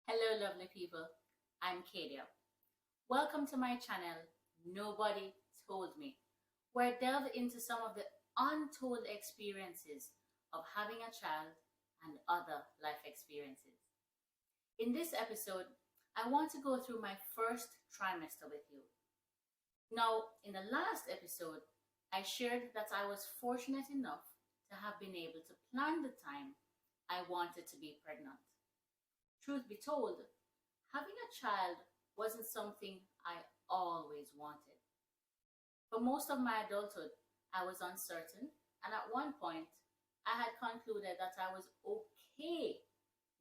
Hello, lovely people. I'm Kadia. Welcome to my channel, Nobody Told Me, where I delve into some of the untold experiences of having a child and other life experiences. In this episode, I want to go through my first trimester with you. Now, in the last episode, I shared that I was fortunate enough to have been able to plan the time I wanted to be pregnant. Truth be told, having a child wasn't something I always wanted. For most of my adulthood, I was uncertain, and at one point, I had concluded that I was okay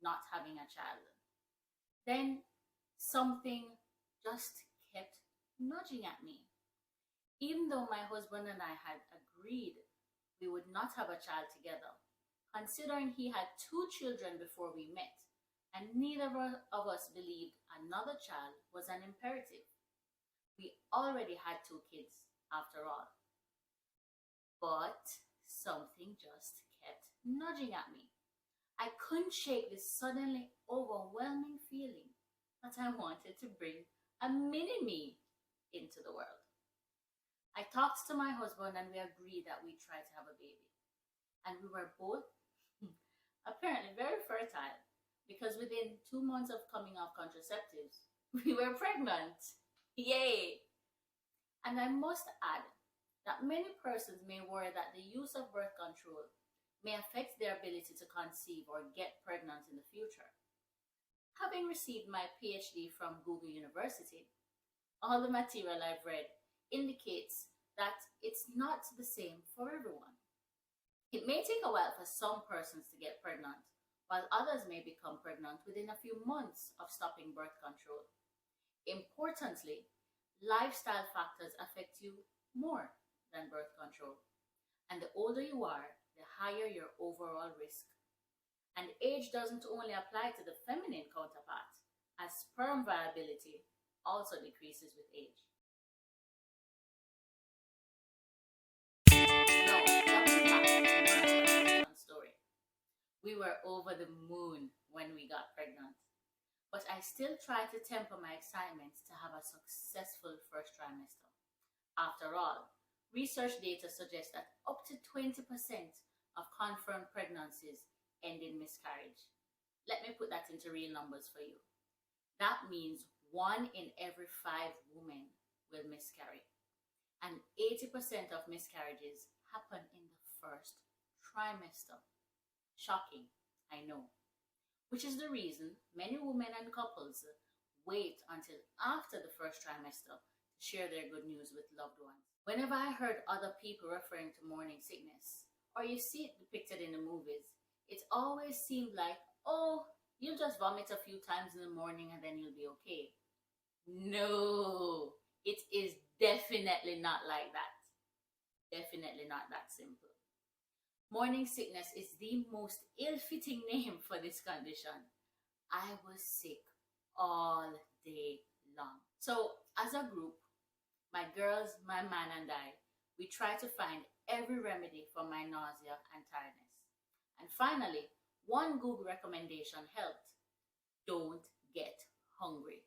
not having a child. Then something just kept nudging at me. Even though my husband and I had agreed we would not have a child together, considering he had two children before we met, and neither of us believed another child was an imperative. We already had two kids, after all. But something just kept nudging at me. I couldn't shake this suddenly overwhelming feeling that I wanted to bring a mini-me into the world. I talked to my husband and we agreed that we'd try to have a baby. And we were both apparently very fertile, because within 2 months of coming off contraceptives, we were pregnant. Yay! And I must add that many persons may worry that the use of birth control may affect their ability to conceive or get pregnant in the future. Having received my PhD from Google University, all the material I've read indicates that it's not the same for everyone. It may take a while for some persons to get pregnant, while others may become pregnant within a few months of stopping birth control. Importantly, lifestyle factors affect you more than birth control. And the older you are, the higher your overall risk. And age doesn't only apply to the feminine counterpart, as sperm viability also decreases with age. Now, coming back to my story. We were over the moon when we got pregnant, but I still tried to temper my excitement to have a successful first trimester. After all, research data suggests that up to 20% of confirmed pregnancies end in miscarriage. Let me put that into real numbers for you. That means 1 in every 5 women will miscarry, and 80% of miscarriages happen in the first trimester. Shocking, I know. Which is the reason many women and couples wait until after the first trimester to share their good news with loved ones. Whenever I heard other people referring to morning sickness, or you see it depicted in the movies, it always seemed like, oh, you'll just vomit a few times in the morning and then you'll be okay. No, it is definitely not like that. Definitely not that simple. Morning sickness is the most ill-fitting name for this condition. I was sick all day long. So, as a group, my girls, my man, and I, we tried to find every remedy for my nausea and tiredness. And finally, one Google recommendation helped. Don't get hungry.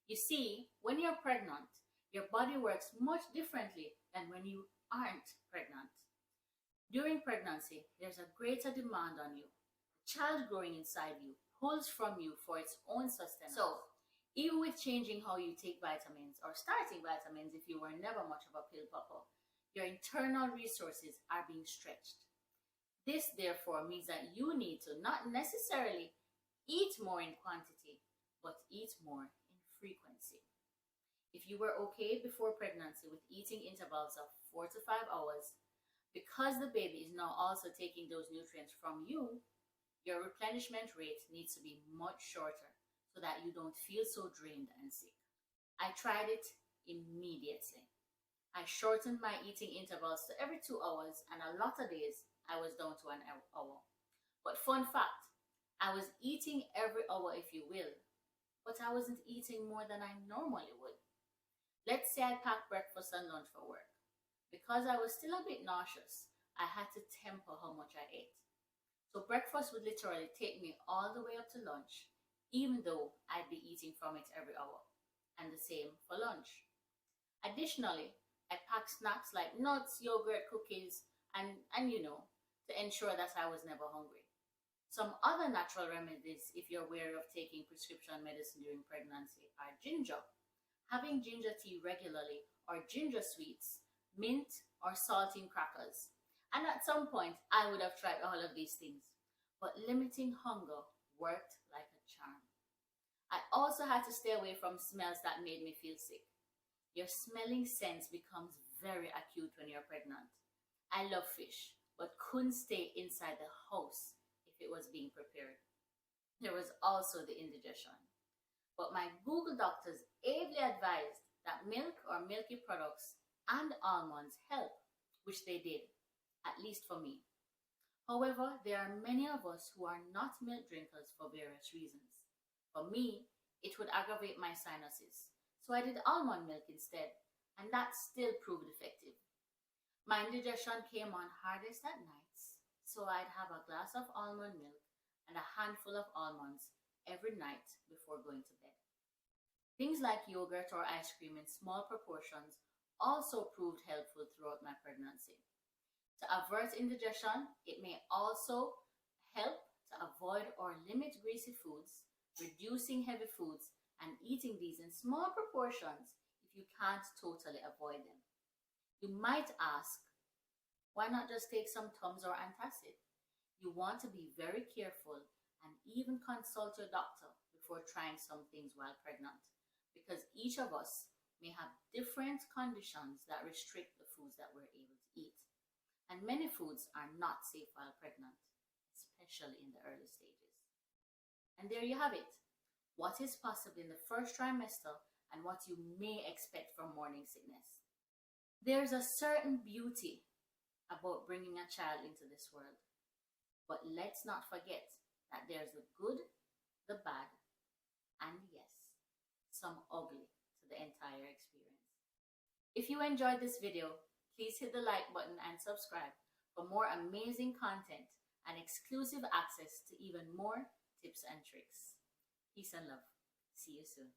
You see, when you're pregnant, your body works much differently than when you aren't pregnant. During pregnancy, there's a greater demand on you. The child growing inside you pulls from you for its own sustenance. So, even with changing how you take vitamins or starting vitamins if you were never much of a pill popper, your internal resources are being stretched. This, therefore, means that you need to not necessarily eat more in quantity, but eat more in frequency. If you were okay before pregnancy with eating intervals of 4 to 5 hours, because the baby is now also taking those nutrients from you, your replenishment rate needs to be much shorter so that you don't feel so drained and sick. I tried it immediately. I shortened my eating intervals to every 2 hours, and a lot of days I was down to an hour. But fun fact, I was eating every hour, if you will, but I wasn't eating more than I normally would. Let's say I packed breakfast and lunch for work. Because I was still a bit nauseous, I had to temper how much I ate. So breakfast would literally take me all the way up to lunch, even though I'd be eating from it every hour, and the same for lunch. Additionally, I packed snacks like nuts, yogurt, cookies, and to ensure that I was never hungry. Some other natural remedies, if you're wary of taking prescription medicine during pregnancy, are ginger. Having ginger tea regularly, or ginger sweets, mint, or saltine crackers. And at some point, I would have tried all of these things, but limiting hunger worked like a charm. I also had to stay away from smells that made me feel sick. Your smelling sense becomes very acute when you're pregnant. I love fish, but couldn't stay inside the house if it was being prepared. There was also the indigestion. But my Google doctors ably advised that milk or milky products and almonds help, which they did, at least for me. However, there are many of us who are not milk drinkers for various reasons. For me, it would aggravate my sinuses, so I did almond milk instead, and that still proved effective. My indigestion came on hardest at nights, so I'd have a glass of almond milk and a handful of almonds every night before going to bed. Things like yogurt or ice cream in small proportions also proved helpful throughout my pregnancy. To avert indigestion, it may also help to avoid or limit greasy foods, reducing heavy foods, and eating these in small proportions if you can't totally avoid them. You might ask, why not just take some Tums or antacid? You want to be very careful and even consult your doctor before trying some things while pregnant, because each of us may have different conditions that restrict the foods that we're able to eat. And many foods are not safe while pregnant, especially in the early stages. And there you have it. What is possible in the first trimester and what you may expect from morning sickness. There's a certain beauty about bringing a child into this world. But let's not forget that there's the good, the bad, and yes, some ugly to the entire experience. If you enjoyed this video, please hit the like button and subscribe for more amazing content and exclusive access to even more tips and tricks. Peace and love. See you soon.